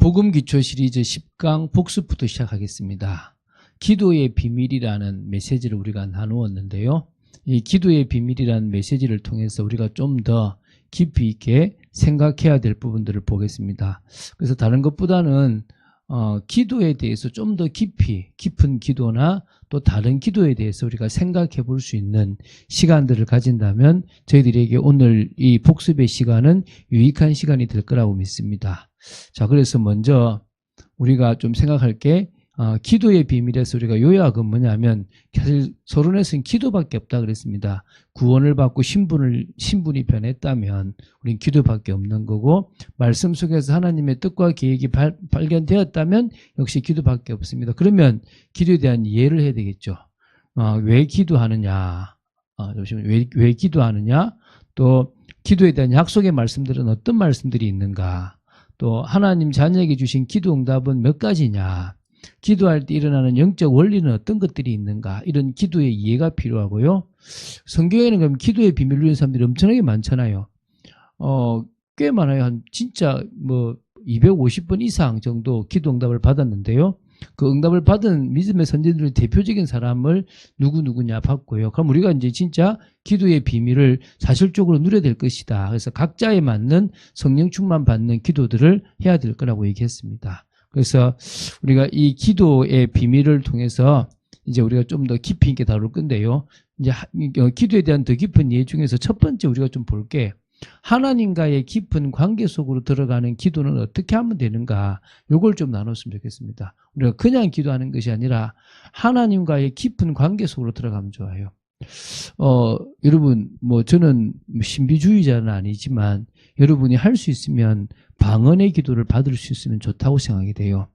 복음 기초 시리즈 10강 복습부터 시작하겠습니다. 기도의 비밀이라는 메시지를 우리가 나누었는데요. 이 기도의 비밀이라는 메시지를 통해서 우리가 좀 더 깊이 있게 생각해야 될 부분들을 보겠습니다. 그래서 다른 것보다는 기도에 대해서 좀 더 깊은 기도나 또 다른 기도에 대해서 우리가 생각해 볼 수 있는 시간들을 가진다면 저희들에게 오늘 이 복습의 시간은 유익한 시간이 될 거라고 믿습니다. 자, 그래서 먼저 우리가 좀 생각할 게 기도의 비밀에서 우리가 요약은 뭐냐면 사실 서론에서는 기도밖에 없다 그랬습니다. 구원을 받고 신분이 변했다면 우린 기도밖에 없는 거고, 말씀 속에서 하나님의 뜻과 계획이 발견되었다면 역시 기도밖에 없습니다. 그러면 기도에 대한 이해를 해야 되겠죠. 왜 기도하느냐, 왜 기도하느냐, 또 기도에 대한 약속의 말씀들은 어떤 말씀들이 있는가, 또 하나님 자녀에게 주신 기도 응답은 몇 가지냐, 기도할 때 일어나는 영적 원리는 어떤 것들이 있는가, 이런 기도의 이해가 필요하고요. 성경에는 그럼 기도의 비밀을 누리는 사람들이 엄청나게 많잖아요. 꽤 많아요. 한 진짜 250번 이상 정도 기도 응답을 받았는데요. 그 응답을 받은 믿음의 선진들의 대표적인 사람을 누구냐 봤고요. 그럼 우리가 이제 진짜 기도의 비밀을 사실적으로 누려야 될 것이다. 그래서 각자에 맞는 성령 충만 받는 기도들을 해야 될 거라고 얘기했습니다. 그래서 우리가 이 기도의 비밀을 통해서 이제 우리가 좀 더 깊이 있게 다룰 건데요. 이제 기도에 대한 더 깊은 이해 중에서 첫 번째 우리가 좀 볼 게, 하나님과의 깊은 관계 속으로 들어가는 기도는 어떻게 하면 되는가, 요걸 좀 나눴으면 좋겠습니다. 우리가 그냥 기도하는 것이 아니라 하나님과의 깊은 관계 속으로 들어가면 좋아요. 여러분, 저는 신비주의자는 아니지만 여러분이 할 수 있으면 방언의 기도를 받을 수 있으면 좋다고 생각이 돼요.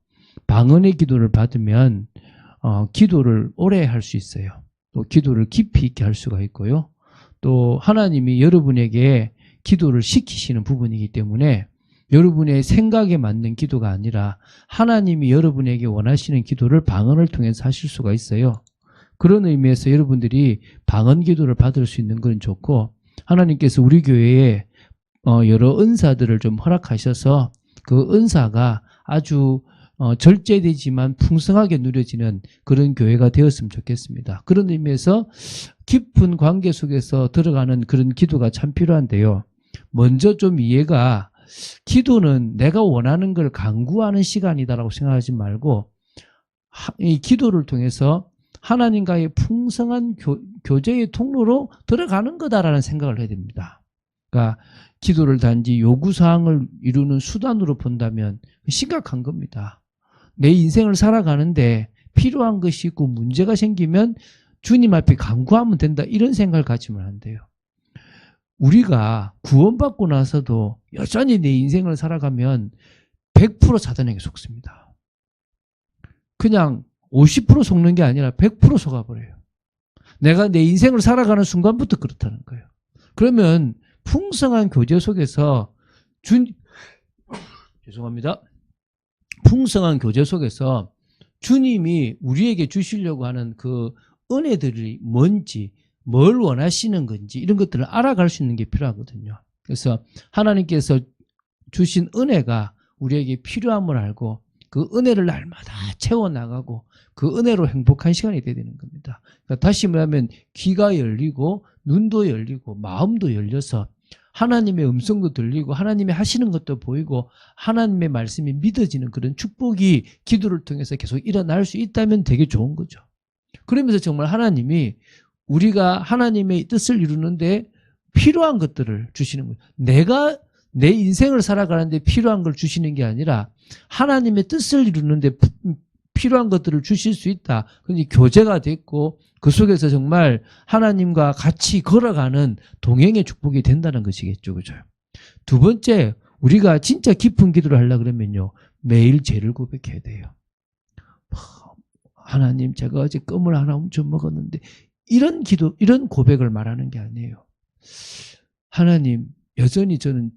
방언의 기도를 받으면 기도를 오래 할 수 있어요. 또 기도를 깊이 있게 할 수가 있고요. 또 하나님이 여러분에게 기도를 시키시는 부분이기 때문에 여러분의 생각에 맞는 기도가 아니라 하나님이 여러분에게 원하시는 기도를 방언을 통해서 하실 수가 있어요. 그런 의미에서 여러분들이 방언 기도를 받을 수 있는 건 좋고, 하나님께서 우리 교회에 여러 은사들을 좀 허락하셔서 그 은사가 아주 절제되지만 풍성하게 누려지는 그런 교회가 되었으면 좋겠습니다. 그런 의미에서 깊은 관계 속에서 들어가는 그런 기도가 참 필요한데요. 먼저 좀 이해가, 기도는 내가 원하는 걸 간구하는 시간이다라고 생각하지 말고 이 기도를 통해서 하나님과의 풍성한 교제의 통로로 들어가는 거다라는 생각을 해야 됩니다. 그러니까 기도를 단지 요구사항을 이루는 수단으로 본다면 심각한 겁니다. 내 인생을 살아가는데 필요한 것이 있고 문제가 생기면 주님 앞에 간구하면 된다, 이런 생각을 가지면 안 돼요. 우리가 구원받고 나서도 여전히 내 인생을 살아가면 100% 사단에게 속습니다. 그냥 50% 속는 게 아니라 100% 속아버려요. 내가 내 인생을 살아가는 순간부터 그렇다는 거예요. 그러면 풍성한 교제 속에서 풍성한 교제 속에서 주님이 우리에게 주시려고 하는 그 은혜들이 뭔지, 뭘 원하시는 건지, 이런 것들을 알아갈 수 있는 게 필요하거든요. 그래서 하나님께서 주신 은혜가 우리에게 필요함을 알고 그 은혜를 날마다 채워나가고 그 은혜로 행복한 시간이 되야 되는 겁니다. 그러니까 다시 말하면 귀가 열리고 눈도 열리고 마음도 열려서 하나님의 음성도 들리고 하나님이 하시는 것도 보이고 하나님의 말씀이 믿어지는 그런 축복이 기도를 통해서 계속 일어날 수 있다면 되게 좋은 거죠. 그러면서 정말 하나님이 우리가 하나님의 뜻을 이루는데 필요한 것들을 주시는 거예요. 내가 내 인생을 살아가는데 필요한 걸 주시는 게 아니라 하나님의 뜻을 이루는데 필요한 것들을 주실 수 있다. 그런데 교제가 됐고 그 속에서 정말 하나님과 같이 걸어가는 동행의 축복이 된다는 것이겠죠. 그죠? 두 번째, 우리가 진짜 깊은 기도를 하려고 그러면요, 매일 죄를 고백해야 돼요. 하나님, 제가 어제 껌을 하나 훔쳐 먹었는데, 이런 기도, 이런 고백을 말하는 게 아니에요. 하나님, 여전히 저는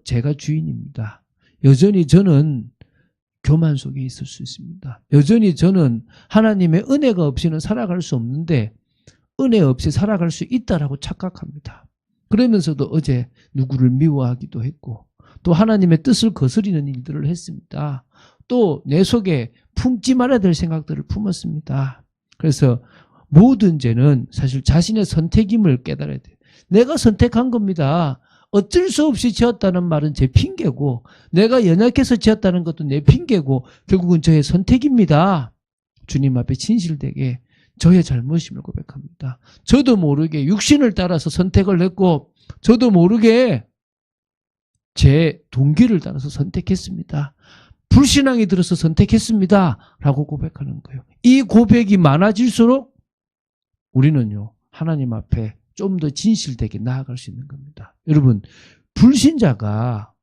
제가 주인입니다. 여전히 저는 교만 속에 있을 수 있습니다. 여전히 저는 하나님의 은혜가 없이는 살아갈 수 없는데 은혜 없이 살아갈 수 있다라고 착각합니다. 그러면서도 어제 누구를 미워하기도 했고 또 하나님의 뜻을 거스리는 일들을 했습니다. 또 내 속에 품지 말아야 될 생각들을 품었습니다. 그래서 모든 죄는 사실 자신의 선택임을 깨달아야 돼요. 내가 선택한 겁니다. 어쩔 수 없이 지었다는 말은 제 핑계고, 내가 연약해서 지었다는 것도 내 핑계고, 결국은 저의 선택입니다. 주님 앞에 진실되게 저의 잘못임을 고백합니다. 저도 모르게 육신을 따라서 선택을 했고, 저도 모르게 제 동기를 따라서 선택했습니다. 불신앙이 들어서 선택했습니다. 라고 고백하는 거예요. 이 고백이 많아질수록 우리는요, 하나님 앞에 좀 더 진실되게 나아갈 수 있는 겁니다. 여러분, 불신자가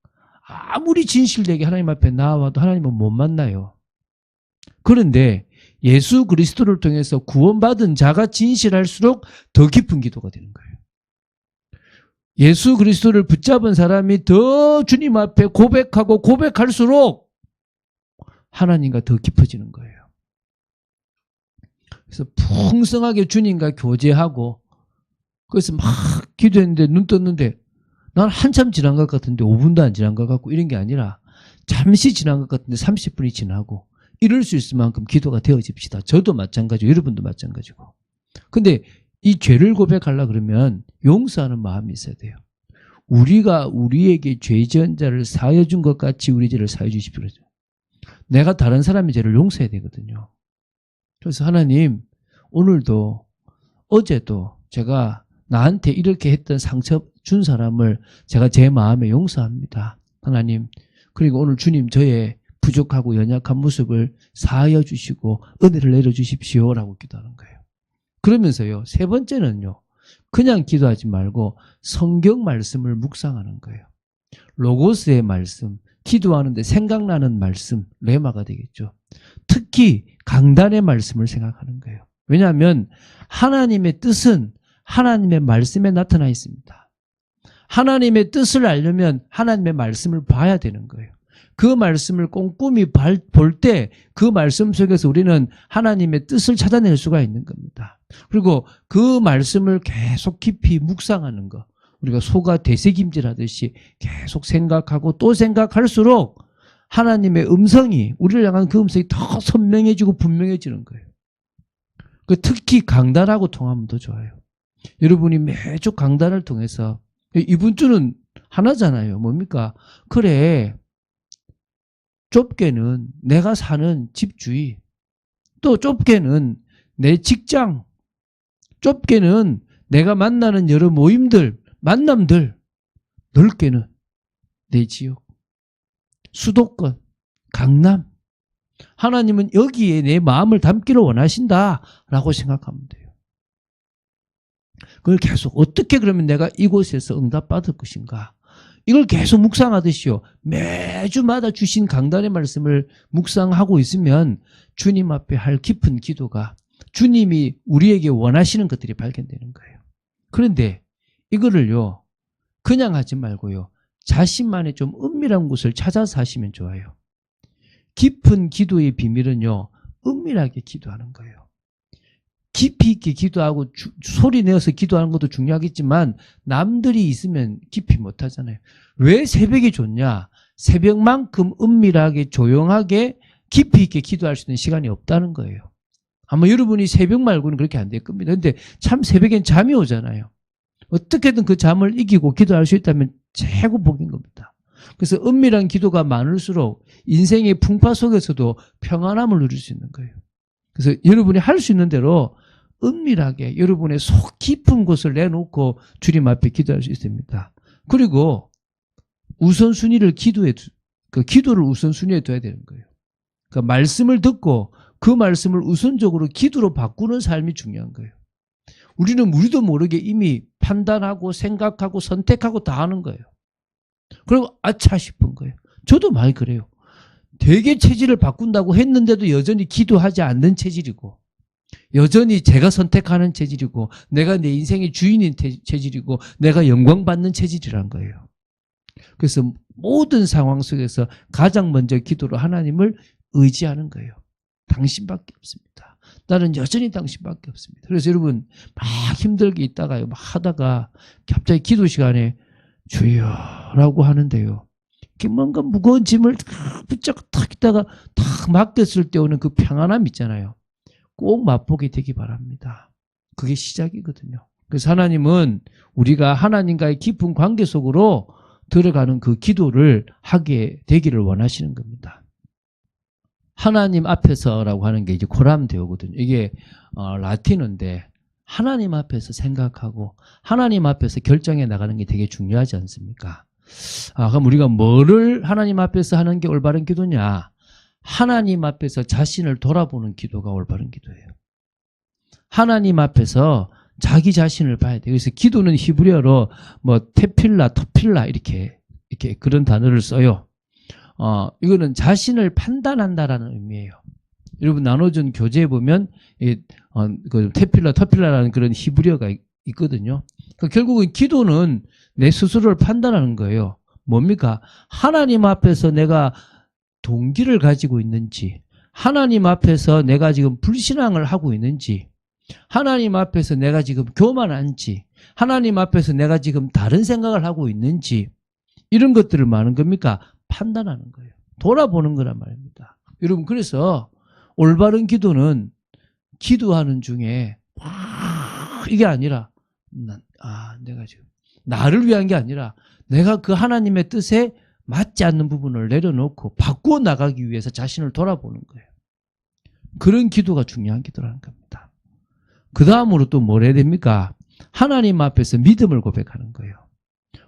아무리 진실되게 하나님 앞에 나와도 하나님은 못 만나요. 그런데 예수 그리스도를 통해서 구원받은 자가 진실할수록 더 깊은 기도가 되는 거예요. 예수 그리스도를 붙잡은 사람이 더 주님 앞에 고백하고 고백할수록 하나님과 더 깊어지는 거예요. 그래서 풍성하게 주님과 교제하고, 그래서 막 기도했는데 눈 떴는데 난 한참 지난 것 같은데 5분도 안 지난 것 같고, 이런 게 아니라 잠시 지난 것 같은데 30분이 지나고, 이럴 수 있을 만큼 기도가 되어집시다. 저도 마찬가지고 여러분도 마찬가지고. 근데 이 죄를 고백하려고 그러면 용서하는 마음이 있어야 돼요. 우리가 우리에게 죄 지은 자를 사하여 준 것 같이 우리 죄를 사하여 주십시오. 그러죠. 내가 다른 사람의 죄를 용서해야 되거든요. 그래서 하나님, 오늘도 어제도 제가 나한테 이렇게 했던 상처 준 사람을 제가 제 마음에 용서합니다. 하나님, 그리고 오늘 주님 저의 부족하고 연약한 모습을 사하여 주시고 은혜를 내려주십시오 라고 기도하는 거예요. 그러면서요, 세 번째는요, 그냥 기도하지 말고 성경 말씀을 묵상하는 거예요. 로고스의 말씀, 기도하는데 생각나는 말씀, 레마가 되겠죠. 특히 강단의 말씀을 생각하는 거예요. 왜냐하면 하나님의 뜻은 하나님의 말씀에 나타나 있습니다. 하나님의 뜻을 알려면 하나님의 말씀을 봐야 되는 거예요. 그 말씀을 꼼꼼히 볼 때 그 말씀 속에서 우리는 하나님의 뜻을 찾아낼 수가 있는 겁니다. 그리고 그 말씀을 계속 깊이 묵상하는 거, 우리가 소가 되새김질하듯이 계속 생각하고 또 생각할수록 하나님의 음성이, 우리를 향한 그 음성이 더 선명해지고 분명해지는 거예요. 특히 강단하고 통하면 더 좋아요. 여러분이 매주 강단을 통해서, 이번 주는 하나잖아요. 뭡니까? 그래, 좁게는 내가 사는 집주위, 또 좁게는 내 직장, 좁게는 내가 만나는 여러 모임들, 만남들, 넓게는 내 지역, 수도권, 강남. 하나님은 여기에 내 마음을 담기를 원하신다라고 생각하면 돼요. 그걸 계속 어떻게 그러면 내가 이곳에서 응답받을 것인가? 이걸 계속 묵상하듯이요. 매주마다 주신 강단의 말씀을 묵상하고 있으면 주님 앞에 할 깊은 기도가, 주님이 우리에게 원하시는 것들이 발견되는 거예요. 그런데 이거를요, 그냥 하지 말고요, 자신만의 좀 은밀한 곳을 찾아서 하시면 좋아요. 깊은 기도의 비밀은요, 은밀하게 기도하는 거예요. 깊이 있게 기도하고 소리 내어서 기도하는 것도 중요하겠지만 남들이 있으면 깊이 못하잖아요. 왜 새벽이 좋냐? 새벽만큼 은밀하게 조용하게 깊이 있게 기도할 수 있는 시간이 없다는 거예요. 아마 여러분이 새벽 말고는 그렇게 안 될 겁니다. 근데 참 새벽엔 잠이 오잖아요. 어떻게든 그 잠을 이기고 기도할 수 있다면 최고 복인 겁니다. 그래서 은밀한 기도가 많을수록 인생의 풍파 속에서도 평안함을 누릴 수 있는 거예요. 그래서 여러분이 할 수 있는 대로 은밀하게 여러분의 속 깊은 곳을 내놓고 주님 앞에 기도할 수 있습니다. 그리고 우선순위를 기도를 우선순위에 둬야 되는 거예요. 그러니까 말씀을 듣고 그 말씀을 우선적으로 기도로 바꾸는 삶이 중요한 거예요. 우리도 모르게 이미 판단하고 생각하고 선택하고 다 하는 거예요. 그리고 아차 싶은 거예요. 저도 많이 그래요. 되게 체질을 바꾼다고 했는데도 여전히 기도하지 않는 체질이고, 여전히 제가 선택하는 체질이고, 내가 내 인생의 주인인 체질이고, 내가 영광받는 체질이란 거예요. 그래서 모든 상황 속에서 가장 먼저 기도로 하나님을 의지하는 거예요. 당신밖에 없습니다. 나는 여전히 당신밖에 없습니다. 그래서 여러분 막 힘들게 있다가요, 막 하다가 갑자기 기도 시간에 주여라고 하는데요, 이렇게 뭔가 무거운 짐을 붙잡고 탁 있다가 탁 맡겼을 때 오는 그 평안함 있잖아요. 꼭 맛보게 되기 바랍니다. 그게 시작이거든요. 그래서 하나님은 우리가 하나님과의 깊은 관계 속으로 들어가는 그 기도를 하게 되기를 원하시는 겁니다. 하나님 앞에서라고 하는 게 이제 코람데오거든요. 이게 라틴어인데 하나님 앞에서 생각하고 하나님 앞에서 결정해 나가는 게 되게 중요하지 않습니까? 그럼 우리가 뭐를 하나님 앞에서 하는 게 올바른 기도냐? 하나님 앞에서 자신을 돌아보는 기도가 올바른 기도예요. 하나님 앞에서 자기 자신을 봐야 돼요. 그래서 기도는 히브리어로 테필라, 토필라 이렇게 그런 단어를 써요. 이거는 자신을 판단한다라는 의미예요. 여러분 나눠준 교재에 보면 그 테필라, 토필라라는 그런 히브리어가 있거든요. 그러니까 결국은 기도는 내 스스로를 판단하는 거예요. 뭡니까? 하나님 앞에서 내가 동기를 가지고 있는지, 하나님 앞에서 내가 지금 불신앙을 하고 있는지, 하나님 앞에서 내가 지금 교만한지, 하나님 앞에서 내가 지금 다른 생각을 하고 있는지, 이런 것들을 뭐 하는 겁니까? 판단하는 거예요. 돌아보는 거란 말입니다. 여러분, 그래서 올바른 기도는 기도하는 중에 이게 아니라 내가 지금 나를 위한 게 아니라 내가 그 하나님의 뜻에 맞지 않는 부분을 내려놓고 바꾸어 나가기 위해서 자신을 돌아보는 거예요. 그런 기도가 중요한 기도라는 겁니다. 그 다음으로 또 뭘 해야 됩니까? 하나님 앞에서 믿음을 고백하는 거예요.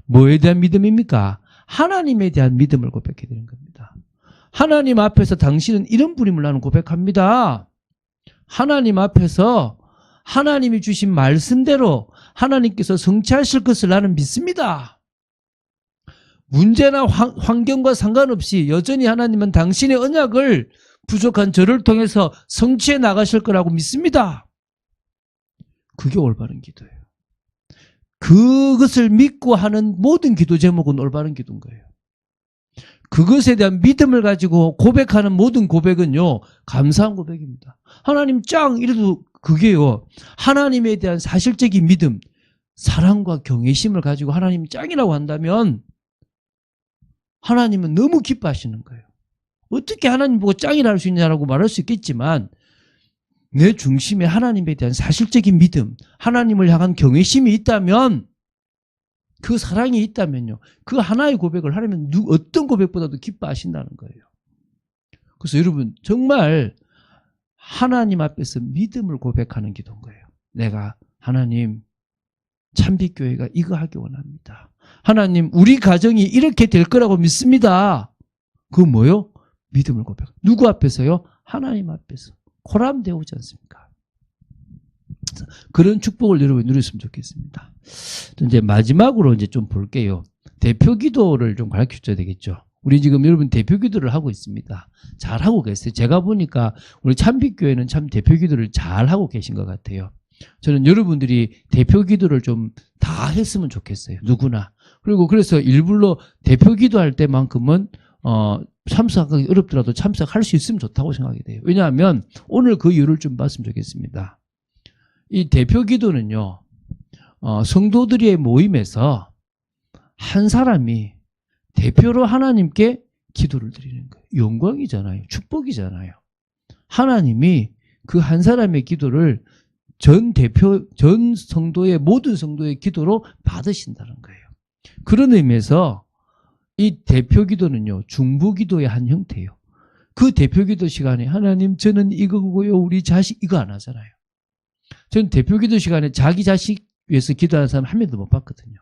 뭐에 대한 믿음입니까? 하나님에 대한 믿음을 고백해야 되는 겁니다. 하나님 앞에서 당신은 이런 분임을 나는 고백합니다. 하나님 앞에서 하나님이 주신 말씀대로 하나님께서 성취하실 것을 나는 믿습니다. 문제나 환경과 상관없이 여전히 하나님은 당신의 언약을 부족한 저를 통해서 성취해 나가실 거라고 믿습니다. 그게 올바른 기도예요. 그것을 믿고 하는 모든 기도 제목은 올바른 기도인 거예요. 그것에 대한 믿음을 가지고 고백하는 모든 고백은요, 감사한 고백입니다. 하나님 짱! 이래도 그게요, 하나님에 대한 사실적인 믿음, 사랑과 경외심을 가지고 하나님 짱이라고 한다면 하나님은 너무 기뻐하시는 거예요. 어떻게 하나님 보고 짱이라 할 수 있냐라고 말할 수 있겠지만 내 중심에 하나님에 대한 사실적인 믿음, 하나님을 향한 경외심이 있다면, 그 사랑이 있다면요, 그 하나의 고백을 하나님은 어떤 고백보다도 기뻐하신다는 거예요. 그래서 여러분 정말 하나님 앞에서 믿음을 고백하는 기도인 거예요. 내가 하나님 참빛교회가 이거 하기 원합니다. 하나님 우리 가정이 이렇게 될 거라고 믿습니다. 그건 뭐요? 믿음을 고백. 누구 앞에서요? 하나님 앞에서. 코람데오지 않습니까? 그런 축복을 여러분 누렸으면 좋겠습니다. 이제 마지막으로 이제 좀 볼게요. 대표 기도를 좀 가르쳐 줘야 되겠죠. 우리 지금 여러분 대표 기도를 하고 있습니다. 잘 하고 계세요. 제가 보니까 우리 참빛교회는 참 대표 기도를 잘 하고 계신 것 같아요. 저는 여러분들이 대표 기도를 좀 다 했으면 좋겠어요. 누구나. 그리고 그래서 일부러 대표 기도할 때만큼은 참석하기 어렵더라도 참석할 수 있으면 좋다고 생각이 돼요. 왜냐하면 오늘 그 이유를 좀 봤으면 좋겠습니다. 이 대표 기도는요, 성도들의 모임에서 한 사람이 대표로 하나님께 기도를 드리는 거예요. 영광이잖아요. 축복이잖아요. 하나님이 그 한 사람의 기도를 전 성도의 모든 성도의 기도로 받으신다는 거예요. 그런 의미에서 이 대표 기도는요, 중보 기도의 한 형태예요. 그 대표 기도 시간에 하나님 저는 이거고요, 우리 자식 이거 안 하잖아요. 저는 대표 기도 시간에 자기 자식 위해서 기도하는 사람 한 명도 못 봤거든요.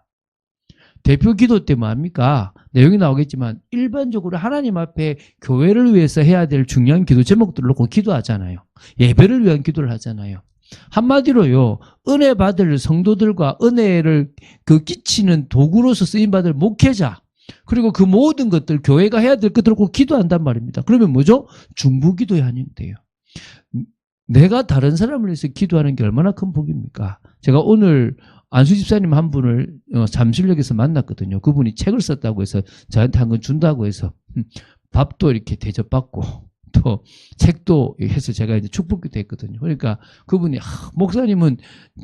대표 기도 때 뭐합니까? 내용이 나오겠지만 일반적으로 하나님 앞에 교회를 위해서 해야 될 중요한 기도 제목들을 놓고 기도하잖아요. 예배를 위한 기도를 하잖아요. 한마디로요, 은혜 받을 성도들과 은혜를 끼치는 도구로서 쓰임받을 목회자, 그리고 그 모든 것들 교회가 해야 될 것들을 꼭 기도한단 말입니다. 그러면 뭐죠? 중보기도의 한 형태예요. 내가 다른 사람을 위해서 기도하는 게 얼마나 큰 복입니까? 제가 오늘 안수 집사님 한 분을 잠실역에서 만났거든요. 그분이 책을 썼다고 해서 저한테 한 건 준다고 해서 밥도 이렇게 대접받고 또 책도 해서 제가 이제 축복기도 했거든요. 그러니까 그분이 목사님은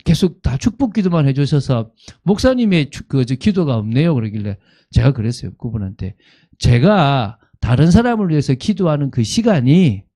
계속 다 축복기도만 해주셔서 목사님의 기도가 없네요. 그러길래 제가 그랬어요. 그분한테 제가 다른 사람을 위해서 기도하는 그 시간이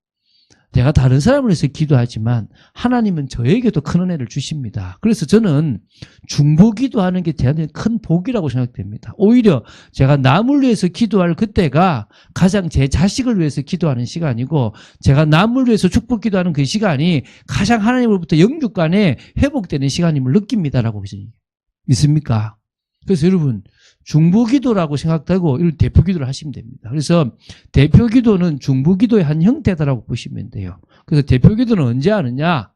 내가 다른 사람을 위해서 기도하지만 하나님은 저에게도 큰 은혜를 주십니다. 그래서 저는 중보기도하는 게 대한민국의 큰 복이라고 생각됩니다. 오히려 제가 남을 위해서 기도할 그때가 가장 제 자식을 위해서 기도하는 시간이고 제가 남을 위해서 축복기도하는 그 시간이 가장 하나님으로부터 영육간에 회복되는 시간임을 느낍니다라고 믿습니까? 그래서 여러분 중보기도라고 생각하고 이런 대표기도를 하시면 됩니다. 그래서 대표기도는 중보기도의 한 형태다라고 보시면 돼요. 그래서 대표기도는 언제 하느냐?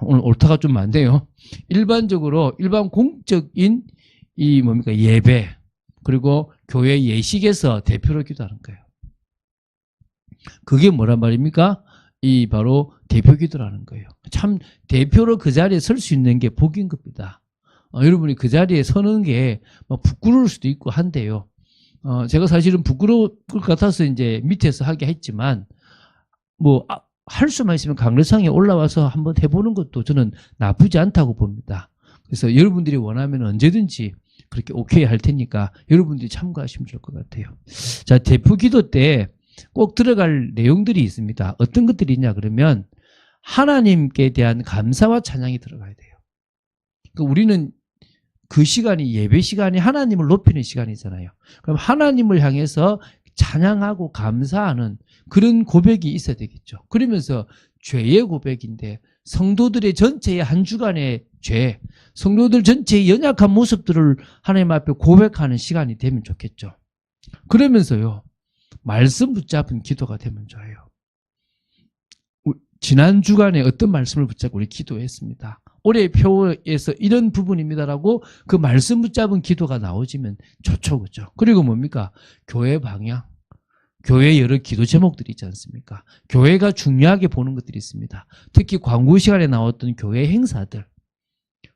오늘 옳다가 좀 많네요. 일반적으로 일반 공적인 예배 그리고 교회 예식에서 대표로 기도하는 거예요. 그게 뭐란 말입니까? 바로 대표기도라는 거예요. 참 대표로 그 자리에 설 수 있는 게 복인 겁니다. 여러분이 그 자리에 서는 게 부끄러울 수도 있고 한데요. 제가 사실은 부끄러울 것 같아서 이제 밑에서 하게 했지만, 할 수만 있으면 강례상에 올라와서 한번 해보는 것도 저는 나쁘지 않다고 봅니다. 그래서 여러분들이 원하면 언제든지 그렇게 오케이 할 테니까 여러분들이 참고하시면 좋을 것 같아요. 자, 대표 기도 때 꼭 들어갈 내용들이 있습니다. 어떤 것들이 있냐 그러면 하나님께 대한 감사와 찬양이 들어가야 돼요. 그러니까 우리는 그 시간이 예배 시간이 하나님을 높이는 시간이잖아요. 그럼 하나님을 향해서 찬양하고 감사하는 그런 고백이 있어야 되겠죠. 그러면서 죄의 고백인데 성도들의 전체의 한 주간의 죄, 성도들 전체의 연약한 모습들을 하나님 앞에 고백하는 시간이 되면 좋겠죠. 그러면서요, 말씀 붙잡은 기도가 되면 좋아요. 지난 주간에 어떤 말씀을 붙잡고 우리 기도했습니다. 올해의 표에서 이런 부분입니다라고 그 말씀 붙잡은 기도가 나오지면 좋죠, 그죠? 그리고 뭡니까? 교회 방향, 교회 여러 기도 제목들이 있지 않습니까? 교회가 중요하게 보는 것들이 있습니다. 특히 광고 시간에 나왔던 교회 행사들,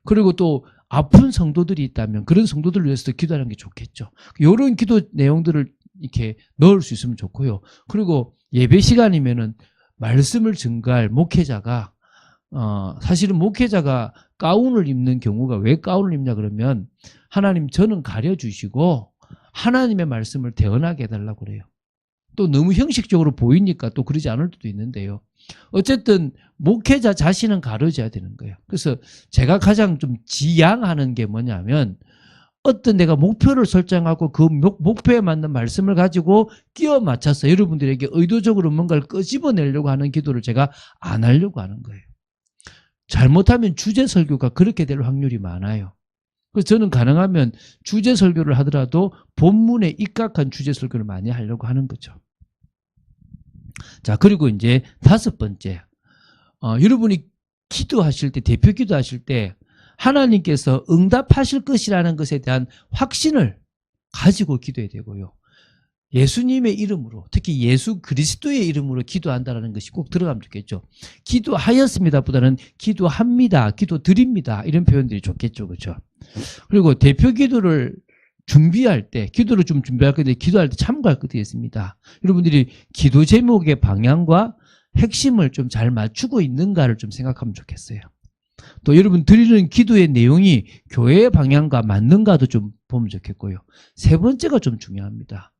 그리고 또 아픈 성도들이 있다면 그런 성도들을 위해서도 기도하는 게 좋겠죠. 이런 기도 내용들을 이렇게 넣을 수 있으면 좋고요. 그리고 예배 시간이면은 말씀을 증거할 목회자가 사실은 목회자가 가운을 입는 경우가 왜 가운을 입냐 그러면 하나님 저는 가려주시고 하나님의 말씀을 대언하게 해달라고 그래요. 또 너무 형식적으로 보이니까 또 그러지 않을 수도 있는데요. 어쨌든 목회자 자신은 가려져야 되는 거예요. 그래서 제가 가장 좀 지양하는 게 뭐냐면 어떤 내가 목표를 설정하고 그 목표에 맞는 말씀을 가지고 끼워 맞춰서 여러분들에게 의도적으로 뭔가를 끄집어내려고 하는 기도를 제가 안 하려고 하는 거예요. 잘못하면 주제 설교가 그렇게 될 확률이 많아요. 그래서 저는 가능하면 주제 설교를 하더라도 본문에 입각한 주제 설교를 많이 하려고 하는 거죠. 자, 그리고 이제 다섯 번째, 여러분이 기도하실 때, 대표 기도하실 때 하나님께서 응답하실 것이라는 것에 대한 확신을 가지고 기도해야 되고요. 예수님의 이름으로, 특히 예수 그리스도의 이름으로 기도한다는 것이 꼭 들어가면 좋겠죠. 기도하였습니다 보다는 기도합니다, 기도드립니다 이런 표현들이 좋겠죠. 그렇죠? 그리고 대표 기도를 준비할 때, 기도를 좀 준비할 건데 기도할 때 참고할 것들이 있습니다. 여러분들이 기도 제목의 방향과 핵심을 좀 잘 맞추고 있는가를 좀 생각하면 좋겠어요. 또 여러분 드리는 기도의 내용이 교회의 방향과 맞는가도 좀 보면 좋겠고요. 세 번째가 좀 중요합니다.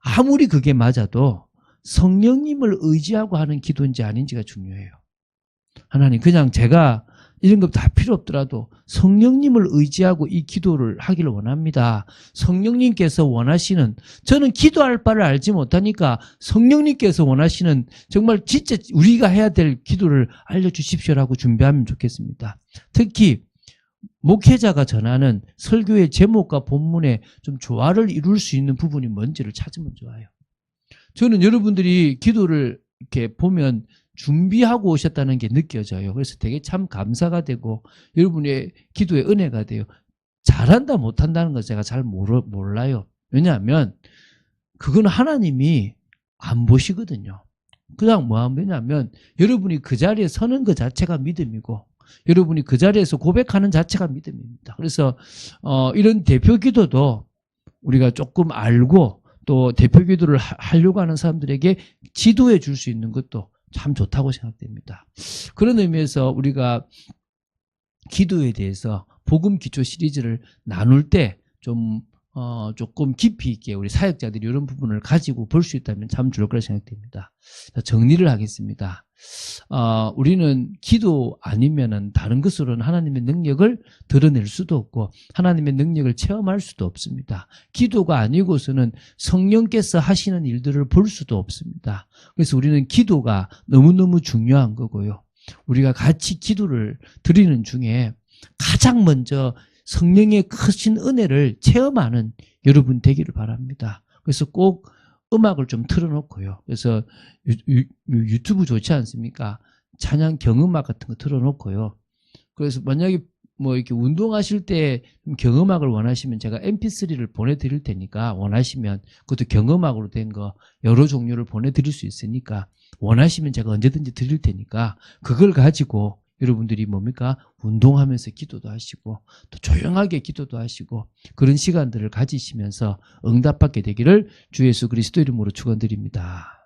아무리 그게 맞아도 성령님을 의지하고 하는 기도인지 아닌지가 중요해요. 하나님, 그냥 제가 이런 거 다 필요 없더라도 성령님을 의지하고 이 기도를 하기를 원합니다. 성령님께서 원하시는, 저는 기도할 바를 알지 못하니까 성령님께서 원하시는 정말 진짜 우리가 해야 될 기도를 알려주십시오라고 준비하면 좋겠습니다. 특히 목회자가 전하는 설교의 제목과 본문에 좀 조화를 이룰 수 있는 부분이 뭔지를 찾으면 좋아요. 저는 여러분들이 기도를 이렇게 보면 준비하고 오셨다는 게 느껴져요. 그래서 되게 참 감사가 되고 여러분의 기도의 은혜가 돼요. 잘한다 못한다는 거 제가 잘 몰라요. 왜냐하면 그건 하나님이 안 보시거든요. 그냥 뭐 하냐면 여러분이 그 자리에 서는 것 자체가 믿음이고 여러분이 그 자리에서 고백하는 자체가 믿음입니다. 그래서 이런 대표 기도도 우리가 조금 알고 또 대표 기도를 하려고 하는 사람들에게 지도해 줄 수 있는 것도 참 좋다고 생각됩니다. 그런 의미에서 우리가 기도에 대해서 복음 기초 시리즈를 나눌 때 조금 깊이 있게 우리 사역자들이 이런 부분을 가지고 볼 수 있다면 참 좋을 거라 생각됩니다. 자, 정리를 하겠습니다. 우리는 기도 아니면은 다른 것으로는 하나님의 능력을 드러낼 수도 없고 하나님의 능력을 체험할 수도 없습니다. 기도가 아니고서는 성령께서 하시는 일들을 볼 수도 없습니다. 그래서 우리는 기도가 너무너무 중요한 거고요. 우리가 같이 기도를 드리는 중에 가장 먼저 성령의 크신 은혜를 체험하는 여러분 되기를 바랍니다. 그래서 꼭 음악을 좀 틀어놓고요. 그래서 유튜브 좋지 않습니까? 찬양 경음악 같은 거 틀어놓고요. 그래서 만약에 뭐 이렇게 운동하실 때 경음악을 원하시면 제가 mp3를 보내드릴 테니까 원하시면 그것도 경음악으로 된 거 여러 종류를 보내드릴 수 있으니까 원하시면 제가 언제든지 드릴 테니까 그걸 가지고 여러분들이 뭡니까? 운동하면서 기도도 하시고 또 조용하게 기도도 하시고 그런 시간들을 가지시면서 응답받게 되기를 주 예수 그리스도 이름으로 축원드립니다.